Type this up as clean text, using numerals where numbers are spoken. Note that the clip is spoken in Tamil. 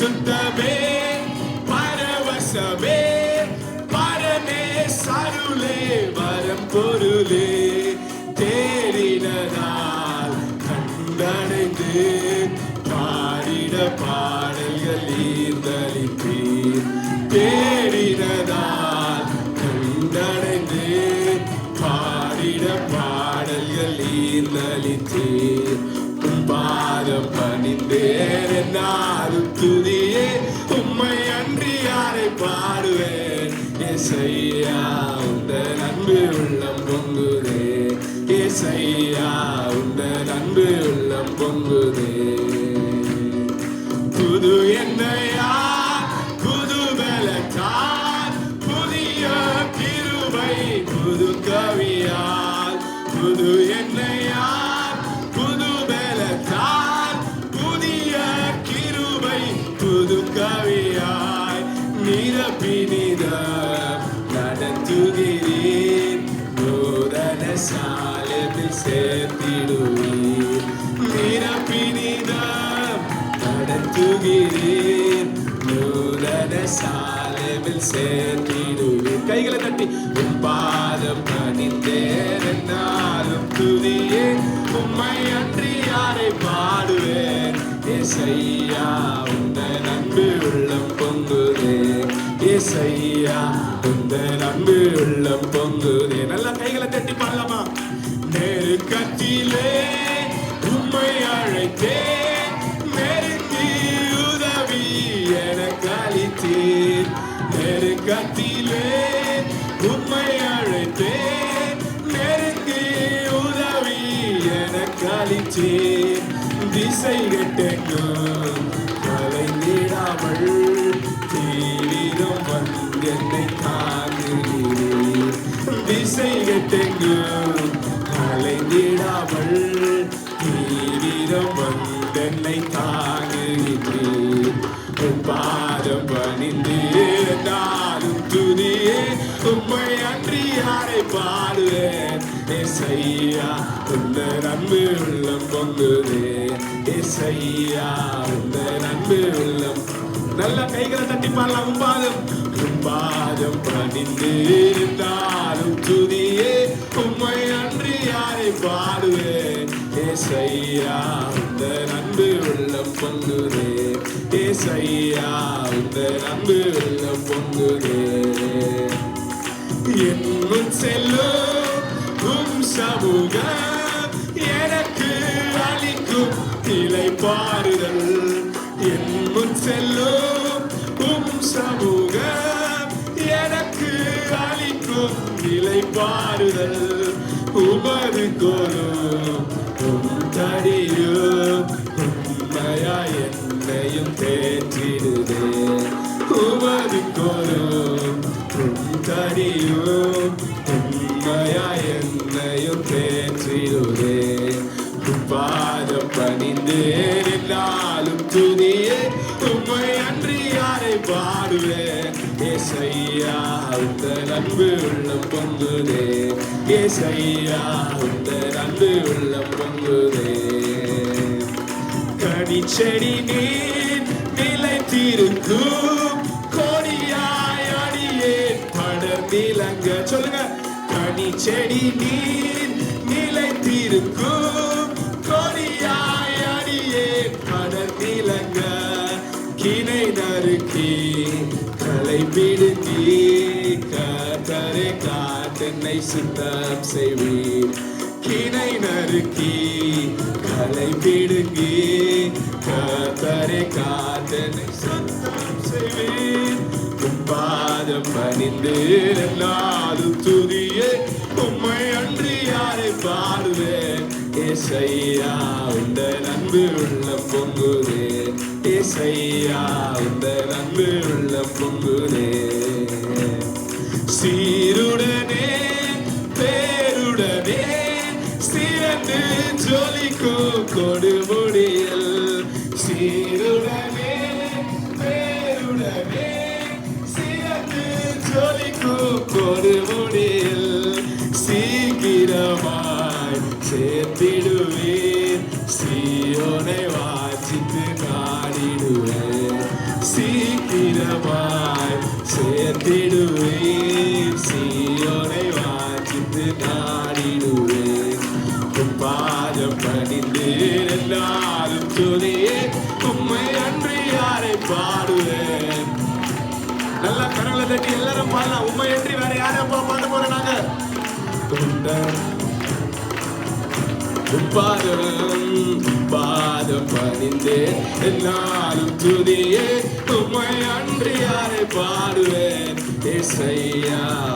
பரிசுத்தமே பரவசமே பரமே சருளே வரம் பொருளே தேடினதால் கண்டடைந்து பாடிட பாடல்கள் ஈர்ந்தளிப்பீர் தேடினதால் கண்டடைந்து பாடிட பாடல்கள் ஈர்ந்தளித்தீர் பாதம் பணிந்தேன் என்னாலும் துதியே உம்மை அன்றி யாரை பாடுவேன் ஏசையா உந்தன் அன்பு உள்ளம் பொங்குதே ஏசையா உந்தன் அன்பு உள்ளம் பொங்குதே புது என்னையா புது பலத்தால் புதிய கிருபை புது கவியால் புது என்னையா புது கவியாய் நிரப்பினித நடத்துகிறீர் நூதன சாலையில் சேர்த்திடுவீர் நிரப்பினித நடத்துகிறீர் நூதன சாலையில் சேர்த்திடுவீர் கைகளை தட்டி உன் பாதம் பணிந்தேன் என்னாலும் துதியே உம்மை அன்றி யாரை பாடுவேன் ஏசையா உந்தன் அன்பு உள்ளம் பொங்குதே ஏசையா உந்தன் அன்பு உள்ளம் பொங்குதே நல்லா கைகளை தட்டி பாடலாமா நெருக்கத்திலே உம்மை அழைத்தேன் நெருங்கி உதவி எனக்கு அளித்தீர் நெருக்கத்திலே உம்மை அழைத்தேன் நெருங்கி உதவி எனக்கு அளித்தீர் திசை கெட்டெங்கும் கலைந்திடாமல் தீவிரம் வந்து என்னை தாங்குகிறீர் திசை கெட்டெங்கும் கலைந்திடாமல் தீவிரம் வந்து என்னை தாங்குகிறீர் பாதம் பணிந்து நாளும் துதியே உம்மை அன்றி யாரை பாடுவேன் ஏசையா உந்தன் அன்பு உள்ளம் பொங்குதே ஏசையா உந்தன் அன்பு உள்ளம் நல்ல கைகளை தட்டி பாடலாம் பாதம் பணிந்து இருந்தாலும் துதியே உம்மை அன்றி யாரை பாடுவேன் ஏசையா உந்தன் அன்பு உள்ளம் பொங்குதே ஏசையா உந்தன் அன்பு உள்ளம் பொங்குதே என் முன் செல்லும் உம் சமூகம் எனக்கு அளிக்கும் நிலை பாருதல் என் முன் செல்லும் உம் சமூகம் எனக்கு அளிக்கும் நிலை பாருதல் உமது கோலும் உம் தடியும் உண்மையா என்னையும் தேற்றிடுதே உமது கோலும் உம் தடியும் உண்மையா என்னையும் தேற்றிடுதே பாதம் பணிந்தேன் என்னாலும் துதியே உம்மை அன்றி யாரை பாடுவேன் ஏசையா உந்தன் அன்பு உள்ளம் பொங்குதே ஏசையா உந்தன் அன்பு உள்ளம் பொங்குதே கனிச்செடி நீர் நிலைத்திருக்கும் கொடியாய் அடியேன் படர்ந்திலங்க சொல்லுங்க கனிச்செடி நீர் நிலைத்திருக்கும் கொடியாய் அடியேன் படர்ந்திலங்க கிணை நறுக்கி களை பிடுங்கி கத்தரை காத்தென்னை சுத்தம் செய்வீர் கிணை நறுக்கி களை பிடுங்கி கத்தரை காத்தென்னை சுத்தம் செய்வீர் பாதம் பணிந்து நாளும் துதியே உம்மை அன்றி யாரை பாடுவேன் ஏசையா உந்தன் அன்பு உள்ளம் பொங்குதே ஏசையா உந்தன் அன்பு உள்ளம் பொங்குதே சீருடனே பேருடனே சிறந்து ஜொலிக்கும் கொடுமுடியில் சீருடனே பேருடனே சிறந்து ஜொலிக்கும் கொடுமுடியில் சீக்கிரமாய் சேர்த்திடுவேன் சீயோனை வாசித்து நாடிடுவேன் சீக்கிரமாய் சேர்த்திடுவேன். சீயோனை வாஞ்சித்து நாடிடுவேன். உம் பாதம் பணிந்து எல்லாரும் துதியே உம்மை அன்றி யாரை பாடுவேன். நல்லா கரங்களை தட்டி எல்லாரும் பாடலாம். உம்மை அன்றி வேற யாரையும் பாட போறோம் நாங்க. பாதம் பணிந்தே எல்லாரும் துதியே உம்மை அன்றி யாரை பாடுவேன். ஏசையா